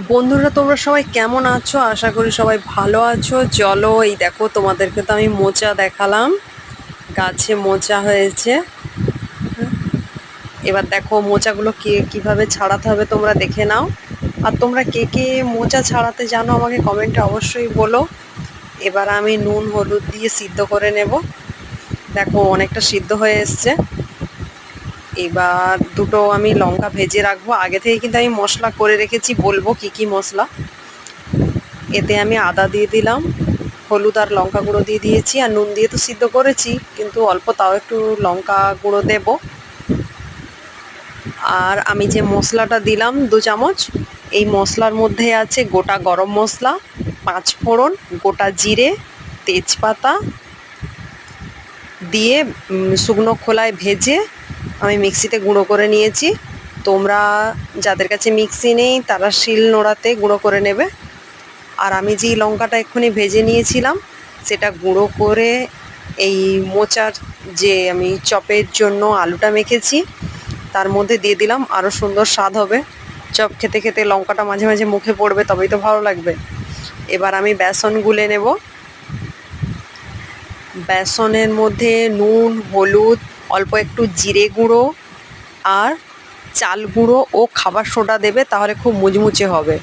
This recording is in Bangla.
বন্ধুরা, তোমরা সবাই কেমন আছো? আশা করি সবাই ভালো আছো। চলো, এই দেখো, তোমাদেরকে তো আমি মোচা দেখালাম, গাছে মোচা হয়েছে। এবার দেখো মোচাগুলো কিভাবে ছাড়াতে হবে তোমরা দেখে নাও। আর তোমরা কে কে মোচা ছাড়াতে জানো আমাকে কমেন্টে অবশ্যই বলো। এবার আমি নুন হলুদ দিয়ে সিদ্ধ করে নেব। দেখো অনেকটা সিদ্ধ হয়ে এসছে। এবার দুটো আমি লঙ্কা ভেজে রাখবো। আগে থেকে কিন্তু আমি মশলা করে রেখেছি, বলবো কি কি মশলা। এতে আমি আদা দিয়ে দিলাম, হলুদ আর লঙ্কা গুঁড়ো দিয়ে দিয়েছি, আর নুন দিয়ে তো সিদ্ধ করেছি, কিন্তু অল্প তাও একটু লঙ্কা গুঁড়ো দেব। আর আমি যে মশলাটা দিলাম 2 চামচ, এই মশলার মধ্যে আছে গোটা গরম মশলা, 5 ফোড়ন, গোটা জিরে, তেজপাতা দিয়ে শুকনো খোলায় ভেজে আমি মিক্সিতে গুঁড়ো করে নিয়েছি। তোমরা যাদের কাছে মিক্সি নেই তারা শিল নোড়াতে গুঁড়ো করে নেবে। আর আমি যেই লঙ্কাটা এক্ষুনি ভেজে নিয়েছিলাম সেটা গুঁড়ো করে এই মোচার যে আমি চপের জন্য আলুটা মেখেছি তার মধ্যে দিয়ে দিলাম। আরও সুন্দর স্বাদ হবে। চপ খেতে খেতে লঙ্কাটা মাঝে মাঝে মুখে পড়বে, তবেই তো ভালো লাগবে। এবার আমি বেসন গুলে নেব। বেসনের মধ্যে নুন, হলুদ, অল্প একটু জিরে গুঁড়ো আর চাল গুঁড়ো ও খাবার সোডা দেবে, তাহলে খুব মুচমুচে হবে।